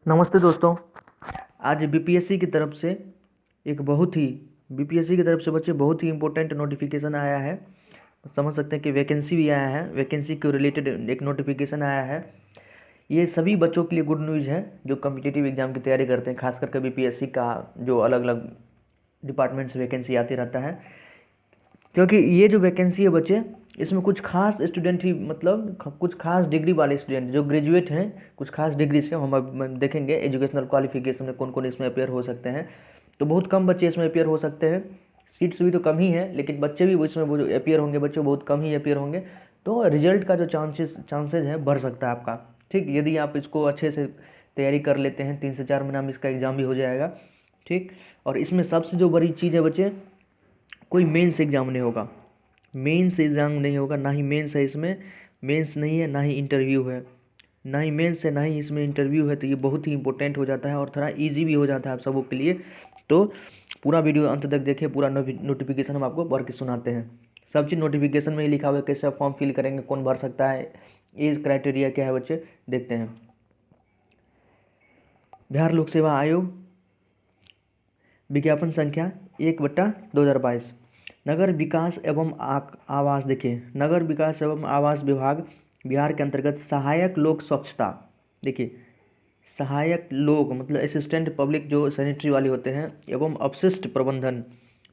नमस्ते दोस्तों। आज बीपीएससी की तरफ से एक बहुत ही बीपीएससी की तरफ से बच्चे बहुत ही इम्पोर्टेंट नोटिफिकेशन आया है। समझ सकते हैं कि वैकेंसी भी आया है, वैकेंसी के रिलेटेड एक नोटिफिकेशन आया है। ये सभी बच्चों के लिए गुड न्यूज़ है जो कम्पिटिटिव एग्जाम की तैयारी करते हैं, खास करके बीपीएससी का जो अलग अलग डिपार्टमेंट से वैकेंसी आती रहता है। क्योंकि ये जो वैकेंसी है बच्चे, इसमें कुछ खास स्टूडेंट ही मतलब कुछ खास डिग्री वाले स्टूडेंट जो ग्रेजुएट हैं, कुछ खास डिग्री से हम अब देखेंगे एजुकेशनल क्वालिफिकेशन में कौन कौन इसमें अपेयर हो सकते हैं। तो बहुत कम बच्चे इसमें अपेयर हो सकते हैं, सीट्स भी तो कम ही है, लेकिन बच्चे भी इसमें वो जो अपेयर होंगे बच्चे बहुत कम ही अपेयर होंगे। तो रिजल्ट का जो चांसेज है बढ़ सकता है आपका। ठीक, यदि आप इसको अच्छे से तैयारी कर लेते हैं, 3 से 4 महीना में इसका एग्ज़ाम भी हो जाएगा। ठीक, और इसमें सबसे जो बड़ी चीज़ है बच्चे, कोई मेंस एग्ज़ाम नहीं होगा, मेंस एग्ज़ाम नहीं होगा, ना ही मेंस है इसमें, मेंस नहीं है, ना ही इंटरव्यू है, ना ही मेंस है, ना ही इसमें इंटरव्यू है। तो ये बहुत ही इंपॉर्टेंट हो जाता है और थोड़ा इजी भी हो जाता है आप सबों के लिए। तो पूरा वीडियो अंत तक देखिए, पूरा नोटिफिकेशन हम आपको पढ़ के सुनाते हैं। सब चीज़ नोटिफिकेशन में ही लिखा हुआ है, कैसे आप फॉर्म फिल करेंगे, कौन भर सकता है, एज क्राइटेरिया क्या है बच्चे, देखते हैं। बिहार लोक सेवा आयोग विज्ञापन संख्या 1/2022। नगर विकास एवं आवास, देखिए नगर विकास एवं आवास विभाग बिहार के अंतर्गत सहायक लोक स्वच्छता, देखिए सहायक लोग मतलब असिस्टेंट पब्लिक जो सैनिटरी वाले होते हैं, एवं अपशिष्ट प्रबंधन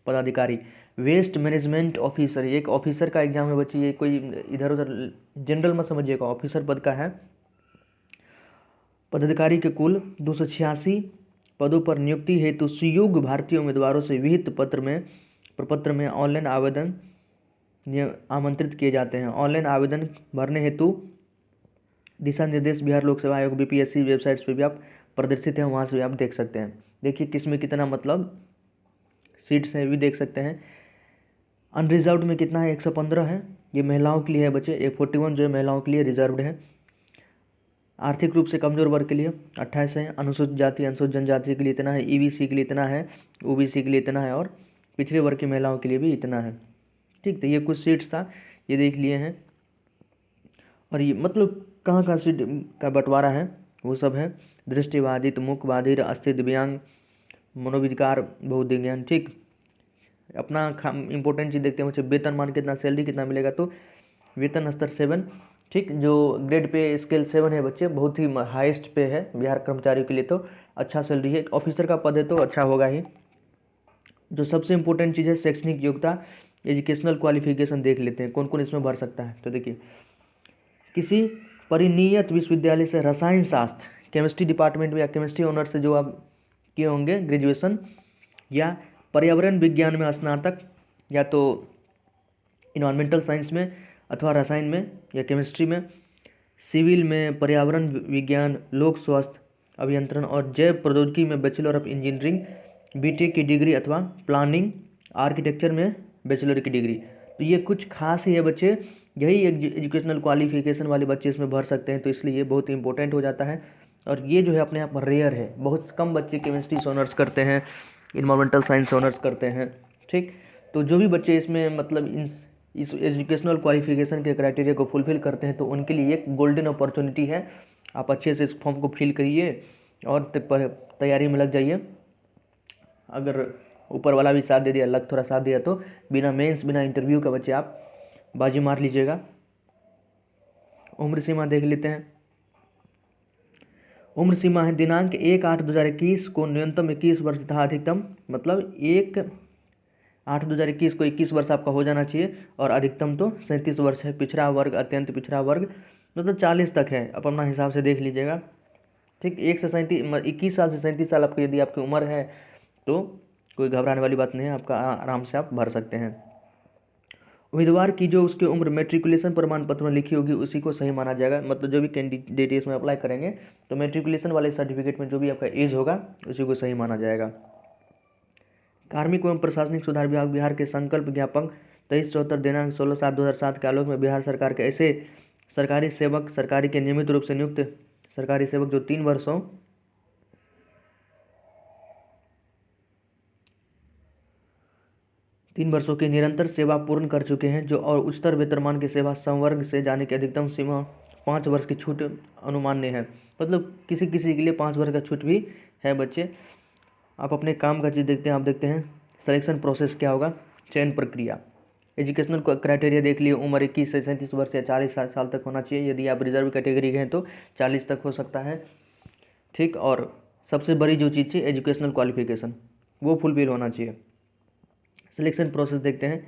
पदाधिकारी, वेस्ट मैनेजमेंट ऑफिसर, ये एक ऑफिसर का एग्जाम है बच्चे, ये कोई इधर उधर जनरल मत समझिएगा, ऑफिसर पद का है। पदाधिकारी के कुल 286 पदों पर नियुक्ति हेतु सुयोग्य भारतीय उम्मीदवारों से विहित प्रपत्र में ऑनलाइन आवेदन आमंत्रित किए जाते हैं। ऑनलाइन आवेदन भरने हेतु दिशा निर्देश बिहार लोक सेवा आयोग बीपीएससी वेबसाइट्स पे भी आप प्रदर्शित हैं, वहाँ से भी आप देख सकते हैं। देखिए किस में कितना मतलब सीट्स है भी देख सकते हैं। अनरिजर्व्ड में कितना है, 115 है, ये महिलाओं के लिए है बच्चे। 41 जो है महिलाओं के लिए रिजर्व्ड है। आर्थिक रूप से कमजोर वर्ग के लिए 28 है। अनुसूचित जाति अनुसूचित जनजाति के लिए इतना है, ईबीसी के लिए इतना है, ओबीसी के लिए इतना है, और पिछड़े वर्ग की महिलाओं के लिए भी इतना है। ठीक, तो ये कुछ सीट्स था, ये देख लिए हैं। और ये मतलब कहाँ कहाँ सीट का बंटवारा है वो सब है। दृष्टिबाधित, मूकबाधिर, अस्थिर, दिव्यांग, मनोविकार, बहुदिव्यांग। ठीक, अपना इंपॉर्टेंट चीज़ देखते हैं बच्चे, वेतनमान कितना, सैलरी कितना मिलेगा, तो वेतन स्तर 7। ठीक, जो ग्रेड पे स्केल 7 है बच्चे, बहुत ही हाईएस्ट पे है बिहार कर्मचारियों के लिए, तो अच्छा सैलरी है। ऑफिसर का पद है तो अच्छा होगा ही। जो सबसे इंपॉर्टेंट चीज़ है शैक्षणिक योग्यता, एजुकेशनल क्वालिफिकेशन देख लेते हैं कौन कौन इसमें भर सकता है। तो देखिए, किसी परिनियत विश्वविद्यालय से रसायन शास्त्र, केमिस्ट्री डिपार्टमेंट में या केमिस्ट्री ऑनर से जो आप किए होंगे ग्रेजुएशन, या पर्यावरण विज्ञान में स्नातक, या तो इन्वायरमेंटल साइंस में अथवा रसायन में या केमिस्ट्री में, सिविल में, पर्यावरण विज्ञान, लोक स्वास्थ्य अभियंत्रण और जैव प्रौद्योगिकी में बैचलर ऑफ इंजीनियरिंग, बीटेक की डिग्री अथवा प्लानिंग आर्किटेक्चर में बैचलर की डिग्री। तो ये कुछ खास ही है बच्चे, यही एजुकेशनल क्वालिफिकेशन वाले बच्चे इसमें भर सकते हैं, तो इसलिए ये बहुत इंपॉर्टेंट हो जाता है। और ये जो है अपने आप रेयर है, बहुत कम बच्चे केमिस्ट्री से ऑनर्स करते हैं, इन्वायरमेंटल साइंस से ऑनर्स करते हैं। ठीक, तो जो भी बच्चे इसमें मतलब इस एजुकेशनल क्वालिफिकेशन के क्राइटेरिया को फुलफ़िल करते हैं तो उनके लिए एक गोल्डन अपॉर्चुनिटी है। आप अच्छे से इस फॉर्म को फिल करिए और तैयारी में लग जाइए। अगर ऊपर वाला भी साथ दे दिया, लक थोड़ा साथ दिया, तो बिना मेंस बिना इंटरव्यू का बच्चे आप बाजी मार लीजिएगा। उम्र सीमा देख लेते हैं। उम्र सीमा है दिनांक 1/8/2021 को न्यूनतम 21 वर्ष तथा अधिकतम मतलब 1/8/2021 को 21 वर्ष आपका हो जाना चाहिए, और अधिकतम तो 37 वर्ष है। पिछड़ा वर्ग, अत्यंत पिछड़ा वर्ग मतलब 40 तक है, आप अपना हिसाब से देख लीजिएगा। ठीक, 21 साल से 37 साल आपकी यदि आपकी उम्र है तो कोई घबराने वाली बात नहीं है, आपका आराम से आप भर सकते हैं। उम्मीदवार की जो उसकी उम्र मेट्रिकुलेशन प्रमाण पत्र में लिखी होगी उसी को सही माना जाएगा। मतलब जो भी कैंडिडेट इसमें अप्लाई करेंगे तो मेट्रिकुलेशन वाले सर्टिफिकेट में जो भी आपका एज होगा उसी को सही माना जाएगा। कार्मिक एवं प्रशासनिक सुधार विभाग बिहार के संकल्प ज्ञापक 2374 दिनांक 16/7/2007 के आलोक में बिहार सरकार के ऐसे सरकारी सेवक, सरकारी के नियमित रूप से नियुक्त सरकारी सेवक जो 3 वर्षों की निरंतर सेवा पूर्ण कर चुके हैं, जो और उच्चतर वेतनमान की सेवा संवर्ग से जाने की अधिकतम सीमा 5 वर्ष की छूट अनुमान्य है, मतलब किसी किसी के लिए 5 वर्ष का छूट भी है बच्चे। आप अपने काम का चीज़ देखते हैं, आप देखते हैं सिलेक्शन प्रोसेस क्या होगा, चयन प्रक्रिया। एजुकेशनल क्राइटेरिया देख लिए, उम्र 21 से 37 वर्ष या 40 साल तक होना चाहिए। यदि आप रिजर्व कैटेगरी के हैं तो 40 तक हो सकता है, ठीक। और सबसे बड़ी जो चीज़ थी एजुकेशनल क्वालिफिकेशन, वो फुलफिल होना चाहिए। सिलेक्शन प्रोसेस देखते हैं,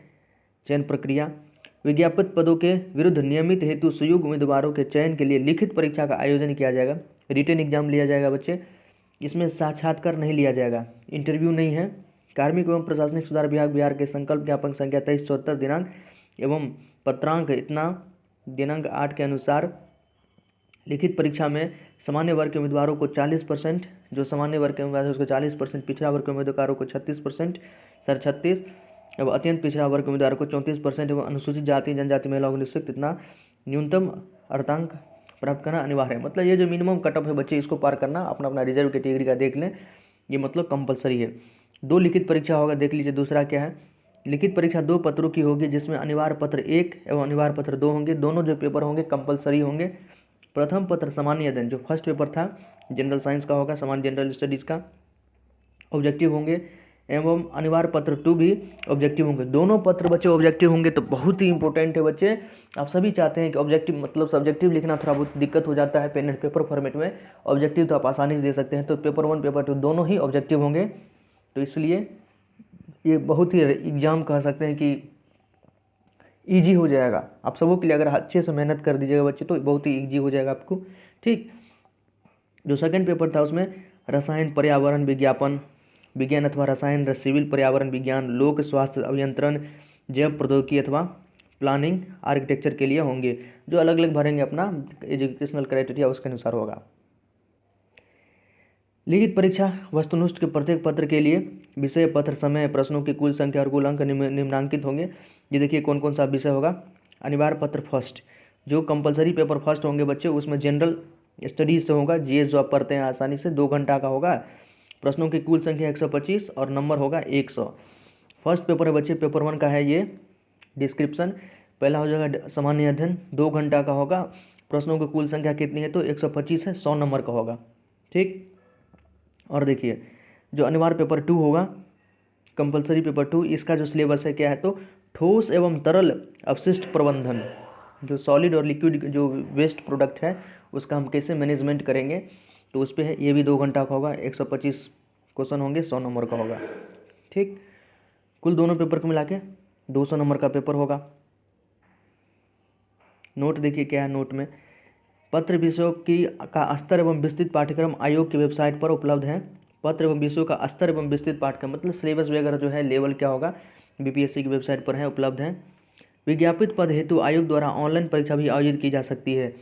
चयन प्रक्रिया। विज्ञापित पदों के विरुद्ध नियमित हेतु सुयोग्य उम्मीदवारों के चयन के लिए लिखित परीक्षा का आयोजन किया जाएगा। रिटन एग्जाम लिया जाएगा बच्चे, इसमें साक्षात्कार नहीं लिया जाएगा, इंटरव्यू नहीं है। कार्मिक एवं प्रशासनिक सुधार विभाग बिहार के संकल्प ज्ञापन संख्या 2374 दिनांक एवं पत्रांक इतना दिनांक 8 के अनुसार लिखित परीक्षा में सामान्य वर्ग के उम्मीदवारों को 40%, जो सामान्य वर्ग के उम्मीदवार है उसको 40%, पिछड़ा वर्ग के उम्मीदवारों को 36%, 36 एवं अत्यंत पिछड़ा वर्ग के उम्मीदवारों को 34% एवं अनुसूचित जाति जनजाति महिलाओं को निश्चित इतना न्यूनतम अर्धांक प्राप्त करना अनिवार्य है। मतलब ये जो मिनिमम कट ऑफ है बच्चे, इसको पार करना, अपना अपना रिजर्व कैटेगरी का देख लें, ये मतलब कंपलसरी है। 2 लिखित परीक्षा होगा, देख लीजिए। दूसरा क्या है, लिखित परीक्षा 2 पत्रों की होगी, जिसमें अनिवार्य पत्र 1 एवं अनिवार्य पत्र 2 होंगे। दोनों जो पेपर होंगे कंपलसरी होंगे। प्रथम पत्र सामान्य अध्ययन, जो फर्स्ट पेपर था जनरल साइंस का होगा, सामान्य जनरल स्टडीज़ का, ऑब्जेक्टिव होंगे, एवं अनिवार्य पत्र 2 भी ऑब्जेक्टिव होंगे। दोनों पत्र बच्चे ऑब्जेक्टिव होंगे, तो बहुत ही इंपॉर्टेंट है बच्चे। आप सभी चाहते हैं कि ऑब्जेक्टिव मतलब सब्जेक्टिव लिखना थोड़ा बहुत दिक्कत हो जाता है पेन एंड पेपर फॉर्मेट में, ऑब्जेक्टिव तो आप आसानी से दे सकते हैं। तो पेपर 1 पेपर 2 दोनों ही ऑब्जेक्टिव होंगे, तो इसलिए ये बहुत ही एग्जाम कह सकते हैं कि ईजी हो जाएगा आप सबों के लिए। अगर अच्छे से मेहनत कर दीजिएगा बच्चे तो बहुत ही ईजी हो जाएगा आपको, ठीक। जो सेकंड पेपर था उसमें रसायन पर्यावरण विज्ञापन विज्ञान अथवा रसायन, सिविल पर्यावरण विज्ञान, लोक स्वास्थ्य अभियंत्रण, जैव प्रौद्योगिकी अथवा प्लानिंग आर्किटेक्चर के लिए होंगे। जो अलग अलग भरेंगे अपना एजुकेशनल क्राइटेरिया उसके अनुसार होगा। लिखित परीक्षा वस्तुनिष्ठ के प्रत्येक पत्र के लिए विषय, पत्र, समय, प्रश्नों की कुल संख्या और कुल अंक निम्नांकित होंगे। ये देखिए कौन कौन सा विषय होगा। अनिवार्य पत्र फर्स्ट, जो कंपलसरी पेपर फर्स्ट होंगे बच्चे, उसमें जनरल स्टडीज से होगा, जीएस जो आप पढ़ते हैं आसानी से, 2 घंटा का होगा। प्रश्नों की कुल संख्या 125 और नंबर होगा 100। फर्स्ट पेपर है बच्चे, पेपर 1 का है ये। डिस्क्रिप्शन पहला हो जाएगा सामान्य अध्ययन, 2 घंटा का होगा। प्रश्नों की कुल संख्या कितनी है तो 125 है, 100 नंबर का होगा, ठीक। और देखिए जो अनिवार्य पेपर 2 होगा, कंपलसरी पेपर 2, इसका जो सिलेबस है क्या है तो ठोस एवं तरल अपशिष्ट प्रबंधन, जो सॉलिड और लिक्विड जो वेस्ट प्रोडक्ट है उसका हम कैसे मैनेजमेंट करेंगे, तो उस पर है। ये भी 2 घंटा का होगा, 125 क्वेश्चन होंगे, 100 नंबर का होगा, ठीक। कुल दोनों पेपर को मिला के 200 नंबर का पेपर होगा। नोट देखिए क्या है नोट में, पत्र विषयों की का स्तर एवं विस्तृत पाठ्यक्रम आयोग की वेबसाइट पर उपलब्ध है। पत्र एवं विषयों का स्तर एवं विस्तृत पाठ्यक्रम मतलब सिलेबस वगैरह जो है लेवल क्या होगा, बीपीएससी की वेबसाइट पर है, उपलब्ध है। विज्ञापित पद हेतु आयोग द्वारा ऑनलाइन परीक्षा भी आयोजित की जा सकती है।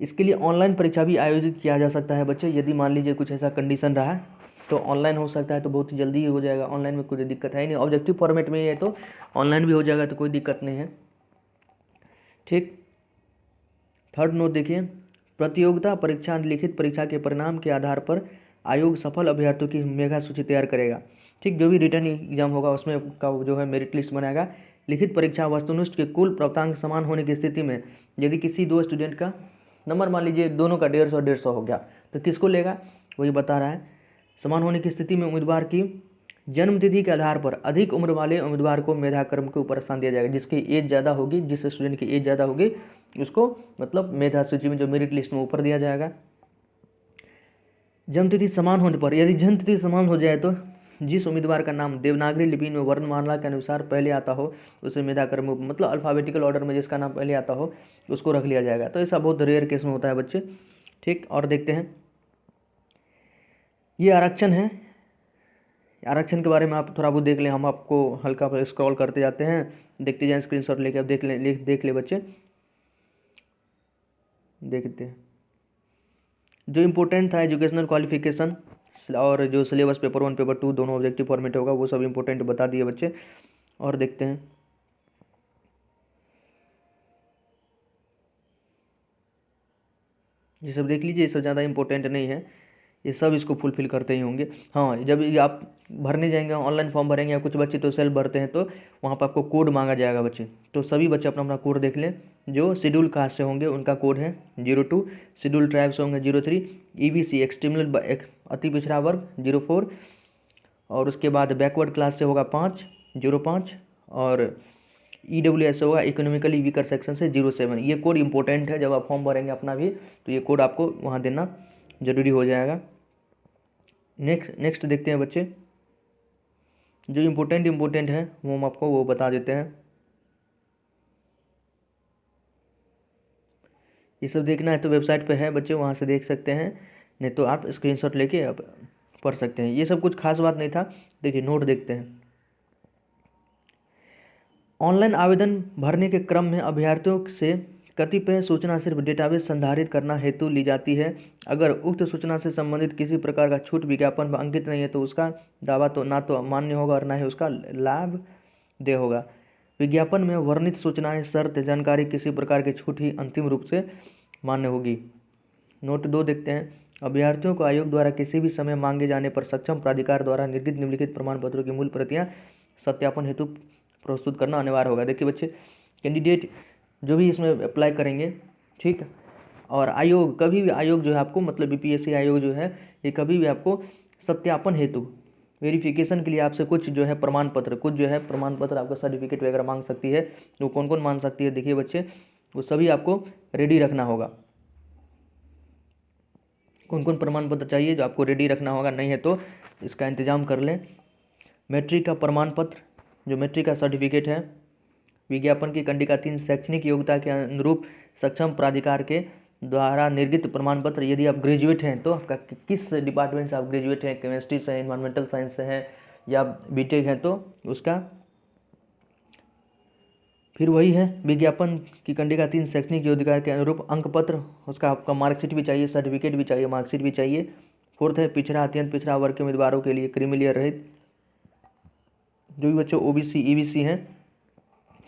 इसके लिए ऑनलाइन परीक्षा भी आयोजित किया जा सकता है बच्चे, यदि मान लीजिए कुछ ऐसा कंडीशन रहा तो ऑनलाइन हो सकता है, तो बहुत जल्दी ही हो जाएगा। ऑनलाइन में कोई दिक्कत है ही नहीं, ऑब्जेक्टिव फॉर्मेट में ही है तो ऑनलाइन भी हो जाएगा, तो कोई दिक्कत नहीं है, ठीक। थर्ड नोट देखिए, प्रतियोगिता परीक्षा लिखित परीक्षा के परिणाम के आधार पर आयोग सफल अभ्यर्थियों की मेगा सूची तैयार करेगा, ठीक। जो भी रिटर्न एग्जाम होगा उसमें का जो है मेरिट लिस्ट बनाएगा। लिखित परीक्षा वस्तुनिष्ठ के कुल प्राप्तांक समान होने की स्थिति में यदि किसी 2 स्टूडेंट का नंबर मान लीजिए दोनों का 150 हो गया, तो किसको लेगा, वही बता रहा है। समान होने की स्थिति में उम्मीदवार की जन्मतिथि के आधार पर अधिक उम्र वाले उम्मीदवार को मेधाक्रम के ऊपर स्थान दिया जाएगा। जिसकी एज ज़्यादा होगी, जिस स्टूडेंट की एज ज़्यादा होगी उसको मतलब मेधा सूची में जो मेरिट लिस्ट में ऊपर दिया जाएगा। जन्मतिथि समान होने पर, यदि जन्मतिथि समान हो जाए तो जिस उम्मीदवार का नाम देवनागरी लिपि में वर्णमाला के अनुसार पहले आता हो उसे मेधाक्रम मतलब अल्फ़ाबेटिकल ऑर्डर में जिसका नाम पहले आता हो उसको रख लिया जाएगा। तो ऐसा बहुत रेयर केस में होता है बच्चे, ठीक। और देखते हैं ये आरक्षण है, आरक्षण के बारे में आप थोड़ा बहुत देख लें, हम आपको हल्का स्क्रॉल करते जाते हैं, देखते जाएं, स्क्रीनशॉट लेके आप देख ले बच्चे, देखते हैं। जो इम्पोर्टेंट था एजुकेशनल क्वालिफिकेशन और जो सिलेबस पेपर 1 पेपर 2 दोनों ऑब्जेक्टिव फॉर्मेट होगा वो सब इम्पोर्टेंट बता दिए बच्चे। और देखते हैं ये सब देख लीजिए, ये सब ज़्यादा इम्पोर्टेंट नहीं है, ये सब इसको फुलफिल करते ही होंगे। हाँ, जब ये आप भरने जाएंगे, ऑनलाइन फॉर्म भरेंगे, या कुछ बच्चे तो सेल्फ भरते हैं, तो वहाँ पर आपको कोड मांगा जाएगा बच्चे। तो सभी बच्चे अपना अपना कोड देख लें। जो शेड्यूल कास्ट से होंगे उनका कोड है 02, शेड्यूल ट्राइब से होंगे 03, EBC एक्सट्रीमली अति पिछड़ा वर्ग 04, और उसके बाद बैकवर्ड क्लास से होगा 05, और EWS से होगा इकोनॉमिकली वीकर सेक्शन से 07। ये कोड इंपॉर्टेंट है, जब आप फॉर्म भरेंगे अपना भी तो ये कोड आपको वहाँ देना ज़रूरी हो जाएगा। नेक्स्ट देखते हैं बच्चे, जो इम्पोर्टेंट है वो हम आपको वो बता देते हैं। ये सब देखना है तो वेबसाइट पे है बच्चे, वहाँ से देख सकते हैं, नहीं तो आप स्क्रीनशॉट लेके आप पढ़ सकते हैं। ये सब कुछ खास बात नहीं था। देखिए नोट देखते हैं। ऑनलाइन आवेदन भरने के क्रम में अभ्यर्थियों से कतिपय सूचना सिर्फ डेटाबेस संधारित करना हेतु ली जाती है। अगर उक्त सूचना से संबंधित किसी प्रकार का छूट विज्ञापन में अंकित नहीं है तो उसका दावा तो ना तो मान्य होगा और ना ही उसका लाभ दे होगा। विज्ञापन में वर्णित सूचनाएं, शर्त, जानकारी किसी प्रकार की छूट ही अंतिम रूप से मान्य होगी। नोट 2 देखते हैं। अभ्यर्थियों को आयोग द्वारा किसी भी समय मांगे जाने पर सक्षम प्राधिकार द्वारा निर्गत निम्नलिखित प्रमाण पत्रों की मूल प्रतियां सत्यापन हेतु प्रस्तुत करना अनिवार्य होगा। देखिए बच्चे, कैंडिडेट जो भी इसमें अप्लाई करेंगे, ठीक, और आयोग कभी भी, आयोग जो है आपको मतलब BPSC आयोग जो है ये कभी भी आपको सत्यापन हेतु वेरिफिकेशन के लिए आपसे कुछ जो है प्रमाण पत्र, आपका सर्टिफिकेट वगैरह मांग सकती है। तो कौन कौन मांग सकती है देखिए बच्चे, वो सभी आपको रेडी रखना होगा। कौन कौन प्रमाण पत्र चाहिए जो आपको रेडी रखना होगा, नहीं है तो इसका इंतजाम कर लें। मैट्रिक का प्रमाण पत्र, जो मैट्रिक का सर्टिफिकेट है। विज्ञापन की कंडिका 3 शैक्षणिक योग्यता के अनुरूप सक्षम प्राधिकार के द्वारा निर्गत प्रमाण पत्र। यदि आप ग्रेजुएट हैं तो आपका किस डिपार्टमेंट से आप ग्रेजुएट हैं, केमिस्ट्री से हैं, इन्वायरमेंटल साइंस से हैं या बीटेक हैं, तो उसका फिर वही है। विज्ञापन की कंडिका 3 शैक्षणिक योग्यता के अनुरूप अंक पत्र, उसका आपका मार्कशीट भी चाहिए, सर्टिफिकेट भी चाहिए, मार्कशीट भी चाहिए। 4th है पिछड़ा, अत्यंत पिछड़ा वर्ग के उम्मीदवारों के लिए क्रीमी लेयर रहित, जो भी बच्चे OBC EBC हैं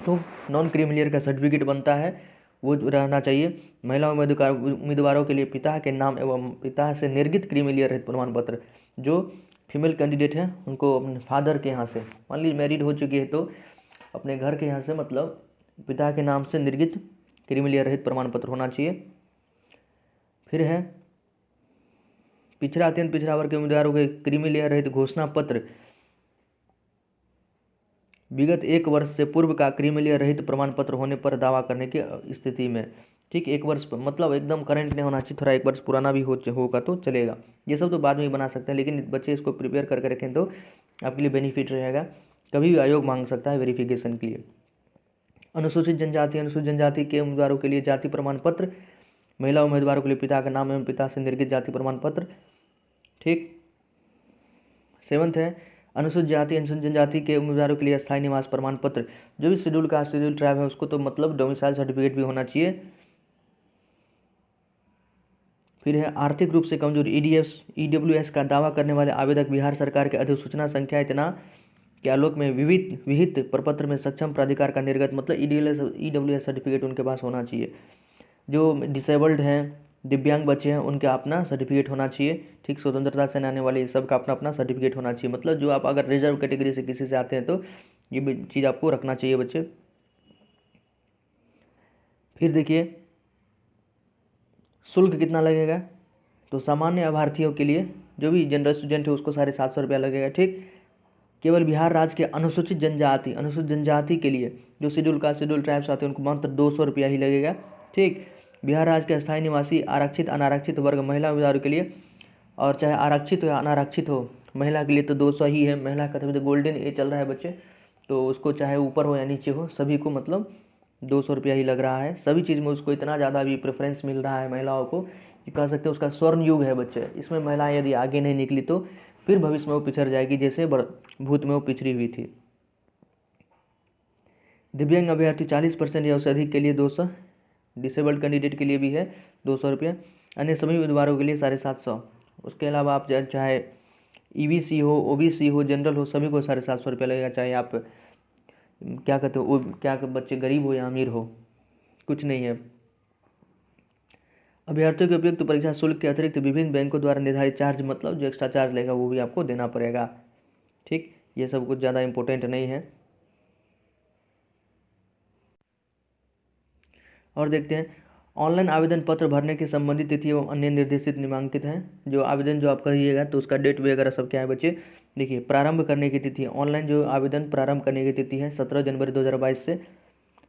तो नॉन क्रीमी लेयर का सर्टिफिकेट बनता है, वो रहना चाहिए। महिला उम्मीदवारों के लिए पिता के नाम एवं पिता से निर्गत क्रीमी लेयर रहित प्रमाण पत्र। जो फीमेल कैंडिडेट हैं उनको अपने फादर के यहाँ से, मान लीजिए मैरिड हो चुकी है तो अपने घर के यहाँ से मतलब पिता के नाम से निर्गत क्रीमी लेयर रहित प्रमाण पत्र होना चाहिए। फिर है पिछड़ा, अत्यंत पिछड़ा वर्ग के उम्मीदवारों के क्रीमी लेयर रहित घोषणा पत्र, विगत 1 वर्ष से पूर्व का क्रीमी लेयर रहित प्रमाण पत्र होने पर दावा करने की स्थिति में, ठीक, 1 वर्ष मतलब एकदम करंट नहीं होना चाहिए, थोड़ा 1 वर्ष पुराना भी होगा तो चलेगा। ये सब तो बाद में ही बना सकते हैं, लेकिन बच्चे इसको प्रिपेयर करके रखें तो आपके लिए बेनिफिट रहेगा। कभी भी आयोग मांग सकता है वेरिफिकेशन के लिए। अनुसूचित जनजाति के उम्मीदवारों के लिए जाति प्रमाण पत्र, महिला उम्मीदवारों के लिए पिता का नाम एवं पिता से निर्गत जाति प्रमाण पत्र, ठीक। 7th है अनुसूचित जनजाति के उम्मीदवारों के लिए स्थायी निवास प्रमाण पत्र। जो भी शेड्यूल कास्ट, शेड्यूल ट्राइब है उसको तो मतलब डोमिसाइल सर्टिफिकेट भी होना चाहिए। फिर है आर्थिक रूप से कमजोर EWS का दावा करने वाले आवेदक बिहार सरकार के अधिसूचना संख्या इतना के आलोक में विहित प्रपत्र में सक्षम प्राधिकार का निर्गत मतलब EWS सर्टिफिकेट उनके पास होना चाहिए। जो डिसेबल्ड हैं, दिव्यांग बच्चे हैं, उनका अपना सर्टिफिकेट होना चाहिए, ठीक। स्वतंत्रता सेनानी वाले सबका अपना अपना सर्टिफिकेट होना चाहिए। मतलब जो आप अगर रिजर्व कैटेगरी से किसी से आते हैं तो ये भी चीज़ आपको रखना चाहिए बच्चे। फिर देखिए शुल्क कितना लगेगा, तो सामान्य अभ्यर्थियों के लिए जो भी जनरल स्टूडेंट है उसको 750 रुपया लगेगा, ठीक। केवल बिहार राज्य के अनुसूचित जनजाति के लिए जो शेड्यूल कास्ट, शेड्यूल ट्राइब्स आते हैं उनको मात्र 200 रुपया ही लगेगा, ठीक। बिहार राज्य के स्थायी निवासी आरक्षित अनारक्षित वर्ग महिला उम्मीदवारों के लिए, और चाहे आरक्षित हो या अनारक्षित हो, महिला के लिए तो 200 ही है। महिला का तो गोल्डन एज चल रहा है बच्चे, तो उसको चाहे ऊपर हो या नीचे हो सभी को मतलब 200 रुपया ही लग रहा है। सभी चीज़ में उसको इतना ज़्यादा भी प्रेफरेंस मिल रहा है महिलाओं को कि कह सकते हैं उसका स्वर्ण युग है बच्चे। इसमें महिलाएं यदि आगे नहीं निकली तो फिर भविष्य में वो पिछड़ जाएगी, जैसे भूत में वो पिछड़ी हुई थी। दिव्यांग अभ्यर्थी 40% या उससे अधिक के लिए 200, डिसेबल्ड कैंडिडेट के लिए भी है 200 रुपया, अन्य सभी उम्मीदवारों के लिए 750। उसके अलावा आप चाहे EBC हो, OBC हो, जनरल हो, सभी को 750 रुपया लगेगा। चाहे आप क्या कहते हो, क्या बच्चे गरीब हो या अमीर हो, कुछ नहीं है। अभ्यर्थियों के उपयुक्त परीक्षा शुल्क के अतिरिक्त विभिन्न बैंकों द्वारा निर्धारित चार्ज, मतलब जो एक्स्ट्रा चार्ज लेगा वो भी आपको देना पड़ेगा। ठीक, ये सब कुछ ज़्यादा इम्पोर्टेंट नहीं है। और देखते हैं, ऑनलाइन आवेदन पत्र भरने की संबंधित तिथि एवं अन्य निर्देशित निम्नांकित हैं। जो आवेदन जो आप करिएगा तो उसका डेट वगैरह सब क्या है बच्चे, देखिए प्रारंभ करने की तिथि, ऑनलाइन जो आवेदन प्रारंभ करने की तिथि है 17 जनवरी 2022 से,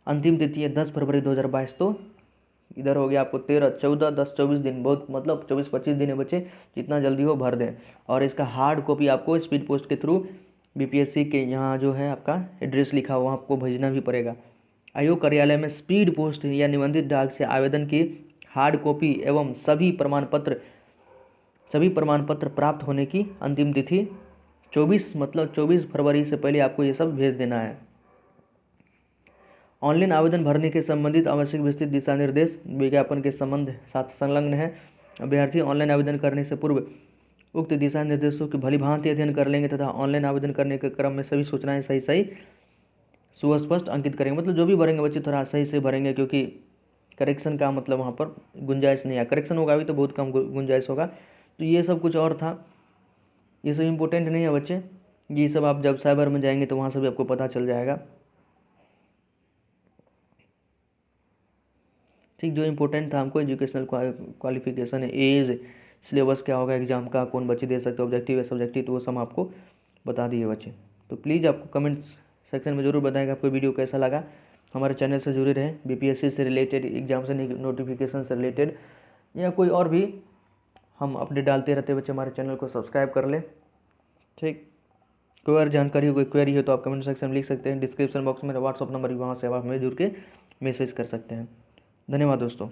अंतिम तिथि है 10 फरवरी 2022। तो इधर हो गया आपको 13, 14, 10, 24 दिन, बहुत मतलब 24-25 दिन है बच्चे, जितना जल्दी हो भर दें। और इसका हार्ड कॉपी आपको स्पीड पोस्ट के थ्रू बीपीएससी के यहाँ जो है आपका एड्रेस लिखा हुआ आपको भेजना भी पड़ेगा। आयोग कार्यालय में स्पीड पोस्ट या निबंधित डाक से आवेदन की हार्ड कॉपी एवं सभी प्रमाण पत्र प्राप्त होने की अंतिम तिथि 24 फरवरी से पहले आपको ये सब भेज देना है। ऑनलाइन आवेदन भरने के संबंधित आवश्यक विस्तृत दिशा निर्देश विज्ञापन के संबंध साथ संलग्न है। अभ्यर्थी ऑनलाइन आवेदन करने से पूर्व उक्त दिशा निर्देशों की भलीभांति अध्ययन कर लेंगे तथा ऑनलाइन आवेदन करने के क्रम में सभी सूचनाएं सही सुस्पष्ट अंकित करेंगे। मतलब जो भी भरेंगे बच्चे थोड़ा सही से भरेंगे, क्योंकि करेक्शन का मतलब वहाँ पर गुंजाइश नहीं है, करेक्शन होगा भी तो बहुत कम गुंजाइश होगा। तो ये सब कुछ और था, ये सब इम्पोर्टेंट नहीं है बच्चे, ये सब आप जब साइबर में जाएंगे तो वहाँ से भी आपको पता चल जाएगा। ठीक, जो इम्पोर्टेंट था हमको एजुकेशनल क्वालिफिकेशन, एज, सिलेबस क्या होगा एग्जाम का, कौन बच्चे दे सकते, ऑब्जेक्टिव है सब्जेक्टिव, तो वो सब आपको बता दिए बच्चे। तो प्लीज़ आपको कमेंट सेक्शन में ज़रूर बताएगा आपको वीडियो कैसा लगा। हमारे चैनल से जुड़े रहें, बीपीएससी से रिलेटेड, एग्जाम से नोटिफिकेशन से रिलेटेड या कोई और भी हम अपडेट डालते रहते बच्चे, हमारे चैनल को सब्सक्राइब कर लें। ठीक, कोई और जानकारी हो, कोई क्वेरी हो तो आप कमेंट सेक्शन में लिख सकते हैं। डिस्क्रिप्शन बॉक्स में व्हाट्सअप नंबर भी, वहाँ से आप हमें जुड़ के मैसेज कर सकते हैं। धन्यवाद दोस्तों।